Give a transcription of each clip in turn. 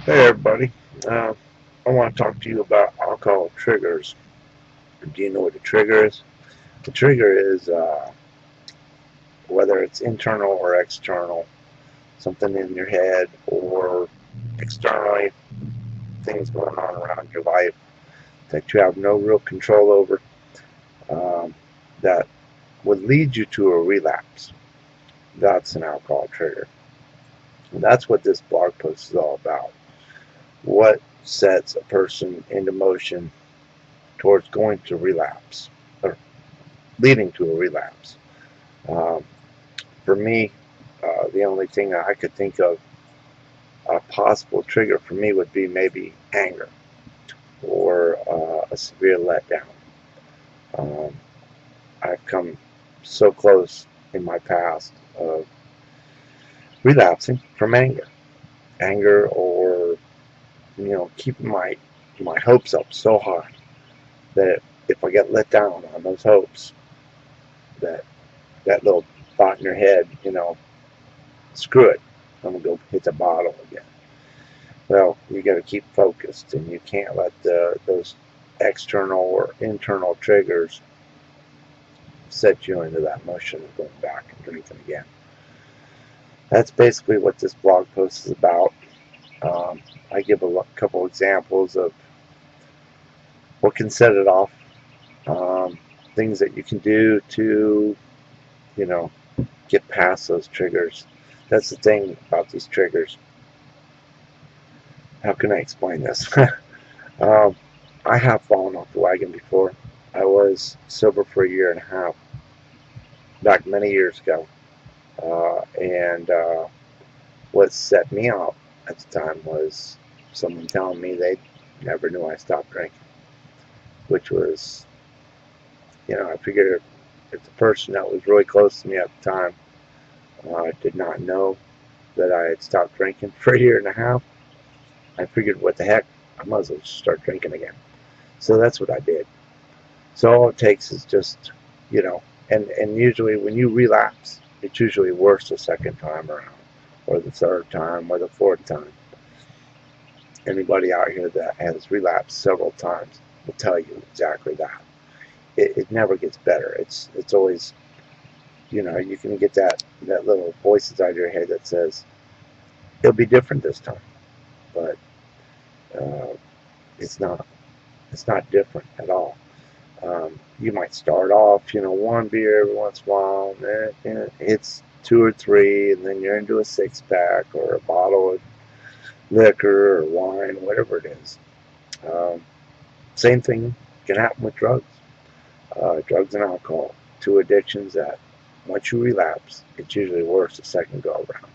Hey everybody, I want to talk to you about alcohol triggers. Do you know what a trigger is? The trigger is whether it's internal or external, something in your head or externally, things going on around your life that you have no real control over, um, that would lead you to a relapse. That's an alcohol trigger. And that's what this blog post is all about. What sets a person into motion towards going to relapse or leading to a relapse? Um, for me, the only thing that I could think of a possible trigger for me would be maybe anger or a severe letdown. Um, I've come so close in my past of relapsing from anger, or keeping my hopes up so high that if I get let down on those hopes, that that little thought in your head, screw it, I'm gonna go hit the bottle again. Well, you got to keep focused, and you can't let those external or internal triggers set you into that motion of going back and drinking again. That's basically what this blog post is about. I give a couple examples of what can set it off, things that you can do to, you know, get past those triggers. That's the thing about these triggers. How can I explain this? um, I have fallen off the wagon before. I was sober for a year and a half back many years ago. And what set me off at the time was someone telling me they never knew I stopped drinking, which was, I figured if the person that was really close to me at the time did not know that I had stopped drinking for a year and a half, I figured, what the heck, I might as well just start drinking again. So that's what I did. So all it takes is just, and usually when you relapse, it's usually worse the second time around, or the third time, or the fourth time. Anybody out here that has relapsed several times will tell you exactly that. It never gets better. It's always, you can get that little voice inside your head that says it'll be different this time, but uh, it's not. It's not different at all. You might start off, one beer every once in a while, and then it's two or three, and then you're into a six pack or a bottle of liquor or wine, whatever it is. Um, Same thing can happen with drugs. Drugs and alcohol, two addictions that once you relapse, it's usually worse the second go around.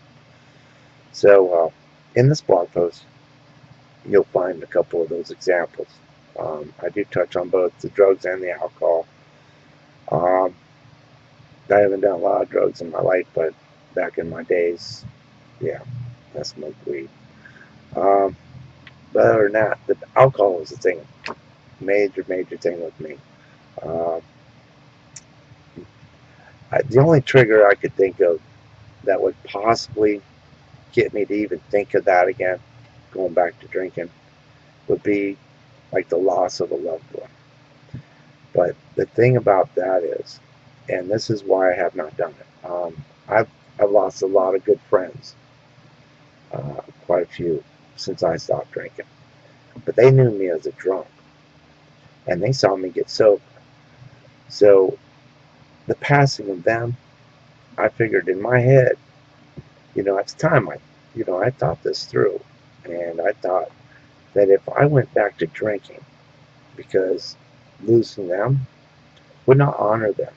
So, in this blog post, you'll find a couple of those examples. I do touch on both the drugs and the alcohol. Um, I haven't done a lot of drugs in my life, but back in my days, yeah, I smoked weed. Um, but other than that, the alcohol is a thing, major thing with me. Um, the only trigger I could think of that would possibly get me to even think of that again, going back to drinking, would be like the loss of a loved one. But the thing about that is, and this is why I have not done it. I've lost a lot of good friends, quite a few, since I stopped drinking. But they knew me as a drunk, and they saw me get sober. So the passing of them, I figured in my head, at the time, I thought this through, and I thought that if I went back to drinking, because losing them would not honor them,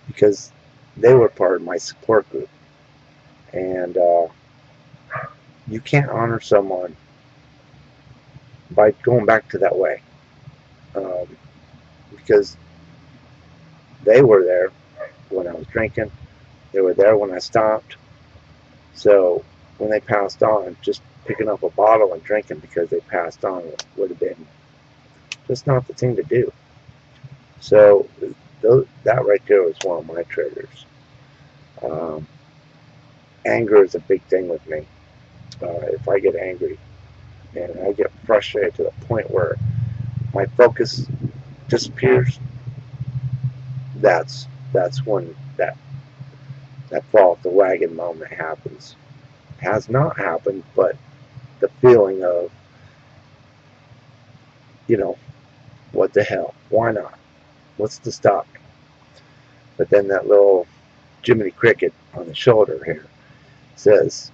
because they were part of my support group, and you can't honor someone by going back to that way, um, because they were there when I was drinking, they were there when I stopped. So when they passed on, just picking up a bottle and drinking because they passed on would have been just not the thing to do. So that right there was one of my triggers. Um, Anger is a big thing with me. if I get angry and I get frustrated to the point where my focus disappears, that's when that fall off the wagon moment happens. Has not happened, but the feeling of, you know, what the hell? Why not? What's to stop me? But then that little Jiminy Cricket on the shoulder here says,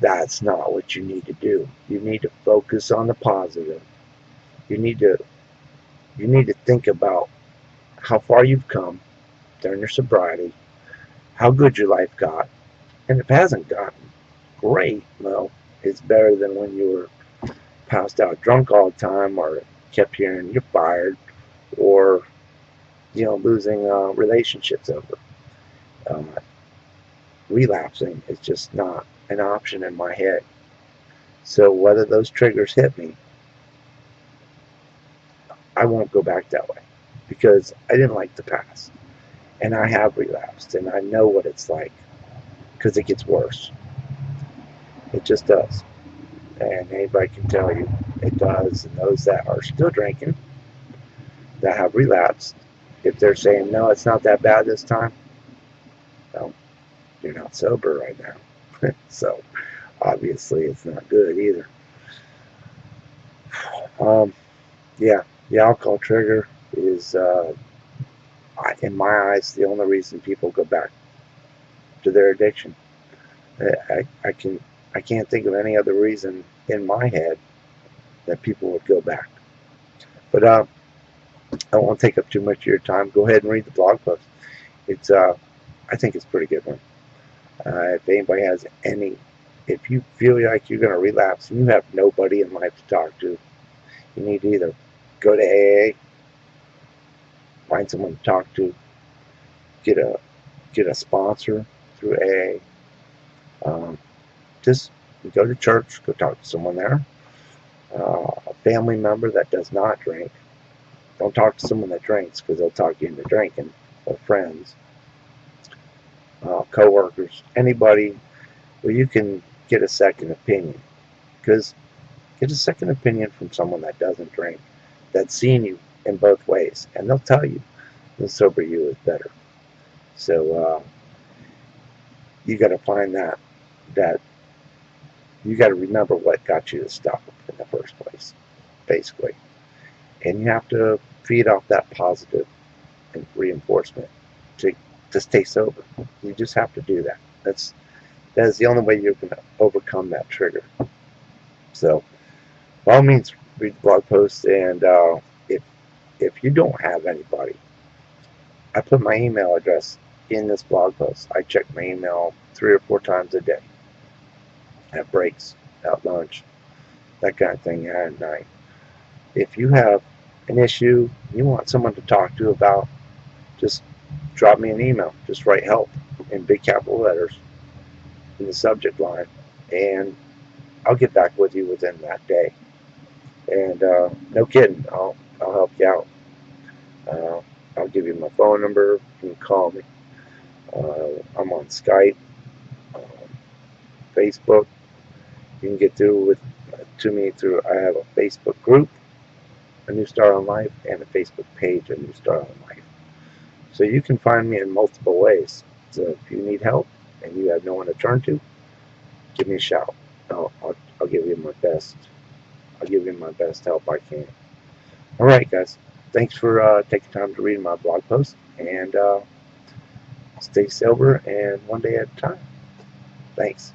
that's not what you need to do. You need to focus on the positive. You need to think about how far you've come during your sobriety, how good your life got, and if it hasn't gotten great, well, it's better than when you were passed out drunk all the time, or kept hearing you're fired, or losing relationships over. Uh, Relapsing is just not an option in my head. So whether those triggers hit me, I won't go back that way because I didn't like the past, and I have relapsed, and I know what it's like because it gets worse. It just does, and anybody can tell you it does. And those that are still drinking, that have relapsed, if they're saying no, it's not that bad this time, well, you're not sober right now. So obviously it's not good either. Yeah, the alcohol trigger is, in my eyes, the only reason people go back to their addiction. I can't think of any other reason in my head that people would go back. But I won't take up too much of your time. Go ahead and read the blog post. It's I think it's a pretty good one. If anybody has if you feel like you're going to relapse and you have nobody in life to talk to, you need to either go to AA, find someone to talk to, get a sponsor through AA. Just go to church, go talk to someone there. A family member that does not drink. Don't talk to someone that drinks because they'll talk you into drinking, or friends, co-workers, anybody where you can get a second opinion. Because get a second opinion from someone that doesn't drink, that's seen you in both ways, and they'll tell you the sober you is better. So you got to find that you got to remember what got you to stop in the first place, basically, and you have to feed off that positive reinforcement to stay sober. You just have to do that. That is the only way you're going to overcome that trigger. So, by all means, read the blog post, and if you don't have anybody, I put my email address in this blog post. I check my email 3 or 4 times a day, at breaks, at lunch, that kind of thing, at night. If you have an issue you want someone to talk to about, just drop me an email. Just write help in big capital letters in the subject line, and I'll get back with you within that day. And no kidding, I'll help you out. I'll give you my phone number. You can call me. I'm on Skype, Facebook. You can get to me through. I have a Facebook group, A New Start on Life, and a Facebook page, A New Start on Life. So you can find me in multiple ways. So if you need help and you have no one to turn to, give me a shout. I'll give you my best. I'll give you my best help I can. All right, guys. Thanks for taking time to read my blog post, and stay sober and one day at a time. Thanks.